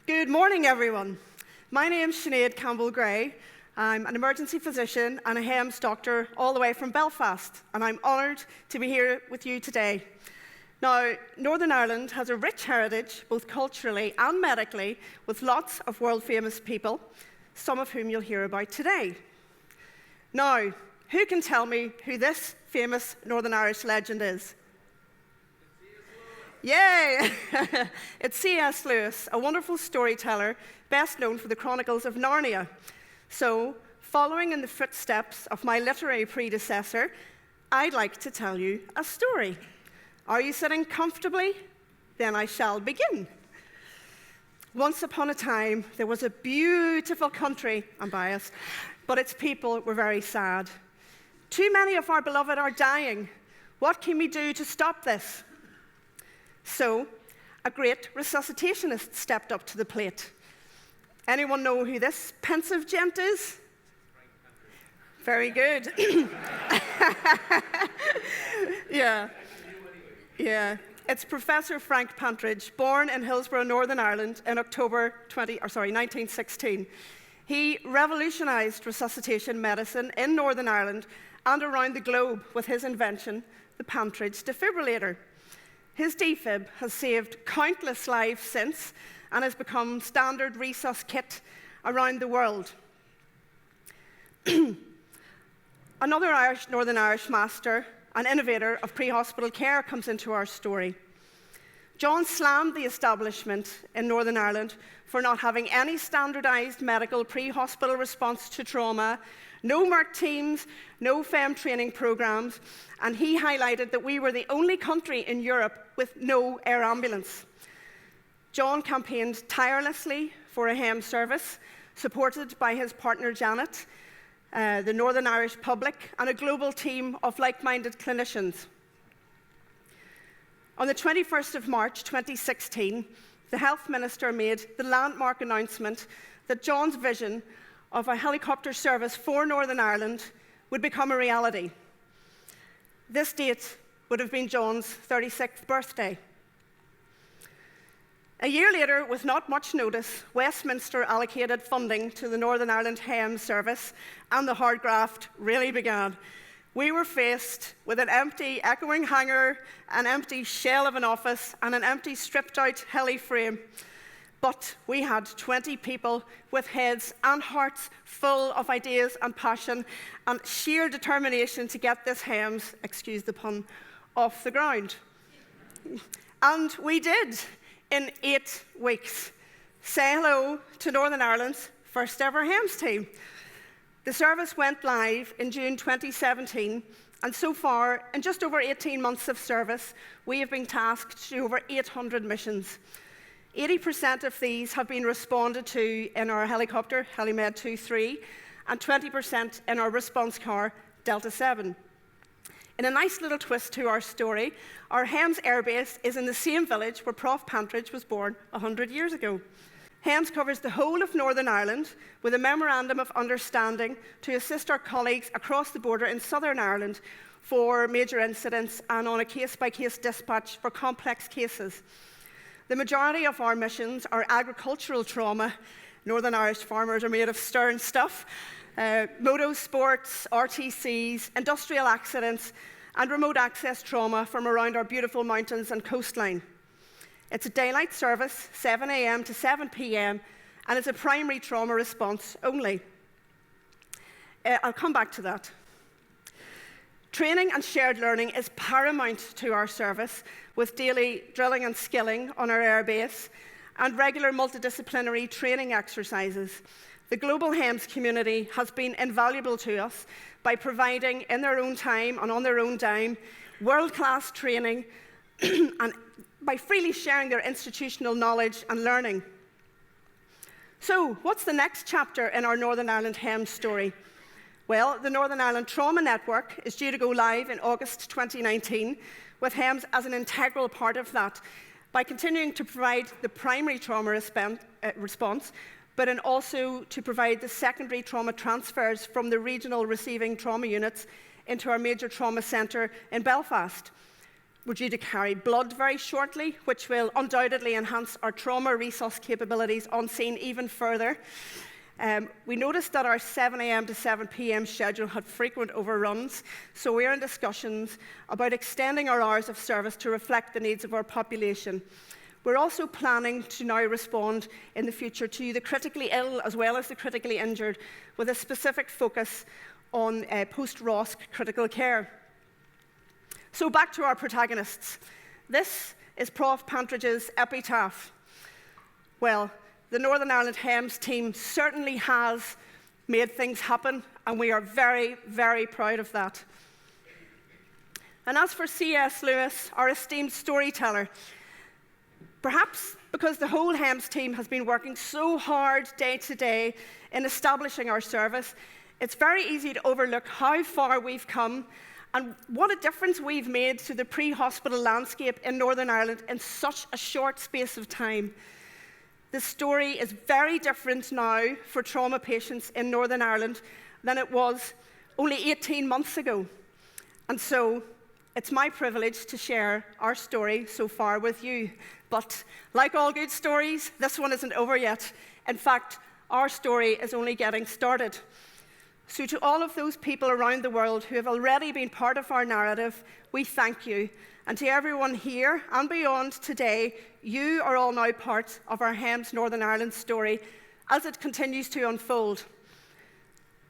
Good morning, everyone. My name's Sinead Campbell Gray. I'm an emergency physician and a HEMS doctor all the way from Belfast, and I'm honoured to be here with you today. Now, Northern Ireland has a rich heritage, both culturally and medically, with lots of world-famous people, some of whom you'll hear about today. Now, who can tell me who this famous Northern Irish legend is? Yay! It's C.S. Lewis, a wonderful storyteller, best known for the Chronicles of Narnia. So, following in the footsteps of my literary predecessor, I'd like to tell you a story. Are you sitting comfortably? Then I shall begin. Once upon a time, there was a beautiful country. I'm biased, but its people were very sad. Too many of our beloved are dying. What can we do to stop this? So, a great resuscitationist stepped up to the plate. Anyone know who this pensive gent is? Very good. Yeah. It's Professor Frank Pantridge, born in Hillsborough, Northern Ireland in October 1916. He revolutionized resuscitation medicine in Northern Ireland and around the globe with his invention, the Pantridge defibrillator. His defib has saved countless lives since and has become standard resus kit around the world. Another Northern Irish master, an innovator of pre-hospital care, comes into our story. John slammed the establishment in Northern Ireland for not having any standardized medical pre-hospital response to trauma, no MERT teams, no FEM training programs, and he highlighted that we were the only country in Europe with no air ambulance. John campaigned tirelessly for a HEMS service, supported by his partner Janet, the Northern Irish public, and a global team of like-minded clinicians. On the 21st of March 2016, the Health Minister made the landmark announcement that John's vision of a helicopter service for Northern Ireland would become a reality. This date would have been John's 36th birthday. A year later, with not much notice, Westminster allocated funding to the Northern Ireland HEMS service, and the hard graft really began. We were faced with an empty, echoing hangar, an empty shell of an office, and an empty, stripped-out heli frame. But we had 20 people with heads and hearts full of ideas and passion and sheer determination to get this HEMS, excuse the pun, off the ground. And we did, in 8 weeks. Say hello to Northern Ireland's first ever HEMS team. The service went live in June 2017, and so far, in just over 18 months of service, we have been tasked to do over 800 missions. 80% of these have been responded to in our helicopter, HeliMed 2-3, and 20% in our response car, Delta 7. In a nice little twist to our story, our HEMS airbase is in the same village where Prof Pantridge was born 100 years ago. HEMS covers the whole of Northern Ireland with a memorandum of understanding to assist our colleagues across the border in Southern Ireland for major incidents and on a case-by-case dispatch for complex cases. The majority of our missions are agricultural trauma. Northern Irish farmers are made of stern stuff. Motorsports, RTCs, industrial accidents, and remote access trauma from around our beautiful mountains and coastline. It's a daylight service, 7 a.m. to 7 p.m., and it's a primary trauma response only. I'll come back to that. Training and shared learning is paramount to our service, with daily drilling and skilling on our airbase and regular multidisciplinary training exercises. The global HEMS community has been invaluable to us by providing, in their own time and on their own dime, world-class training and by freely sharing their institutional knowledge and learning. So, what's the next chapter in our Northern Ireland HEMS story? Well, the Northern Ireland Trauma Network is due to go live in August 2019, with HEMS as an integral part of that, by continuing to provide the primary trauma response, but then also to provide the secondary trauma transfers from the regional receiving trauma units into our major trauma centre in Belfast. We're due to carry blood very shortly, which will undoubtedly enhance our trauma resource capabilities on scene even further. We noticed that our 7 a.m. to 7 p.m. schedule had frequent overruns, so we're in discussions about extending our hours of service to reflect the needs of our population. We're also planning to now respond in the future to the critically ill as well as the critically injured, with a specific focus on post-ROSC critical care. So back to our protagonists. This is Prof. Pantridge's Epitaph. Well, the Northern Ireland HEMS team certainly has made things happen, and we are very, very proud of that. And as for C.S. Lewis, our esteemed storyteller, perhaps because the whole HEMS team has been working so hard day to day in establishing our service, it's very easy to overlook how far we've come and what a difference we've made to the pre-hospital landscape in Northern Ireland in such a short space of time. The story is very different now for trauma patients in Northern Ireland than it was only 18 months ago. And so it's my privilege to share our story so far with you. But like all good stories, this one isn't over yet. In fact, our story is only getting started. So to all of those people around the world who have already been part of our narrative, we thank you. And to everyone here and beyond today, you are all now part of our HEMS Northern Ireland story as it continues to unfold.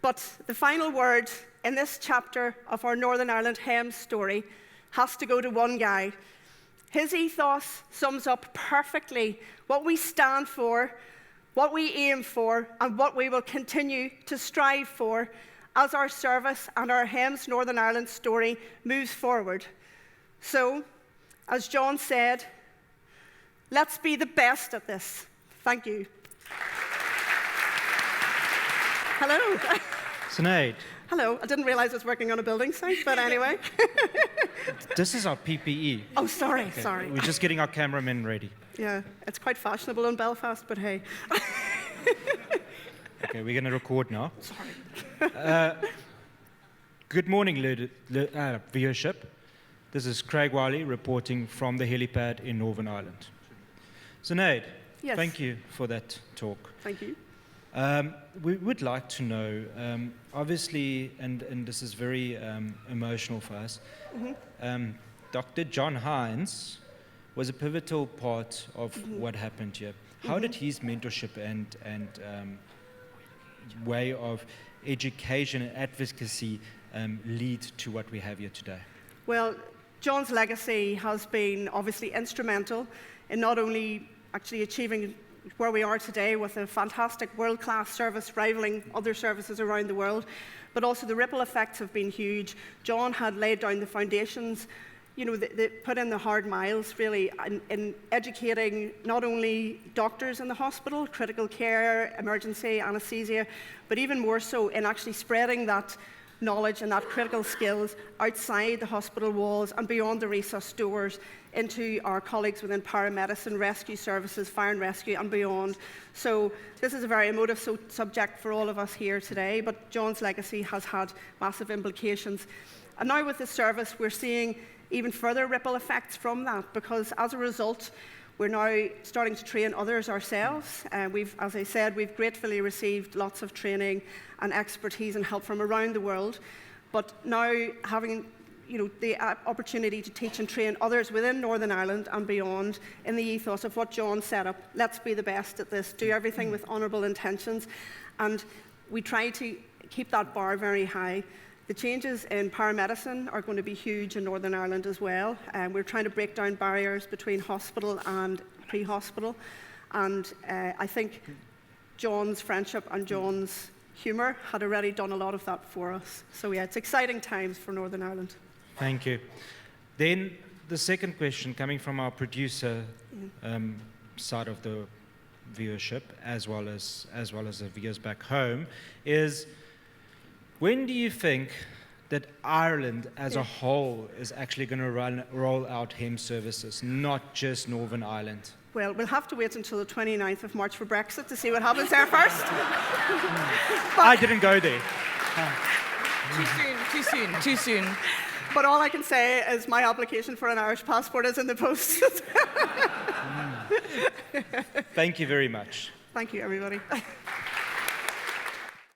But the final word in this chapter of our Northern Ireland HEMS story has to go to one guy. His ethos sums up perfectly what we stand for, what we aim for, and what we will continue to strive for as our service and our HEMS Northern Ireland story moves forward. So, as John said, let's be the best at this. Thank you. Hello. Sinead. Hello. I didn't realize I was working on a building site, but anyway. This is our PPE. Oh, sorry, Okay. sorry. We're just getting our cameramen ready. Yeah, it's quite fashionable in Belfast, but hey. Okay, we're going to record now. Sorry. Good morning, viewership. This is Craig Wiley reporting from the helipad in Northern Ireland. Sinead, Yes. thank you for that talk. Thank you. We would like to know, obviously, and this is very emotional for us, Dr. John Hines was a pivotal part of what happened here. How did his mentorship and way of education and advocacy lead to what we have here today? Well, John's legacy has been obviously instrumental in not only actually achieving where we are today with a fantastic world-class service rivaling other services around the world, but also the ripple effects have been huge. John had laid down the foundations, you know, they put in the hard miles really in educating not only doctors in the hospital, critical care, emergency, anaesthesia, but even more so in actually spreading that knowledge and that critical skills outside the hospital walls and beyond the resus doors into our colleagues within paramedicine, rescue services, fire and rescue and beyond. So this is a very emotive subject for all of us here today, but John's legacy has had massive implications. And now with this service, we're seeing even further ripple effects from that, because as a result, we're now starting to train others ourselves. As I said, we've gratefully received lots of training and expertise and help from around the world. But now having the opportunity to teach and train others within Northern Ireland and beyond in the ethos of what John set up, let's be the best at this, do everything with honourable intentions. And we try to keep that bar very high. The changes in paramedicine are going to be huge in Northern Ireland as well. We're trying to break down barriers between hospital and pre-hospital. And I think John's friendship and John's humour had already done a lot of that for us. So yeah, it's exciting times for Northern Ireland. Thank you. Then the second question, coming from our producer side of the viewership, as well as the viewers back home, is when do you think that Ireland as a whole is actually going to roll out HEMS services, not just Northern Ireland? Well, we'll have to wait until the 29th of March for Brexit to see what happens there first. I didn't go there. Too soon, too soon. But all I can say is my application for an Irish passport is in the post. Thank you very much. Thank you, everybody.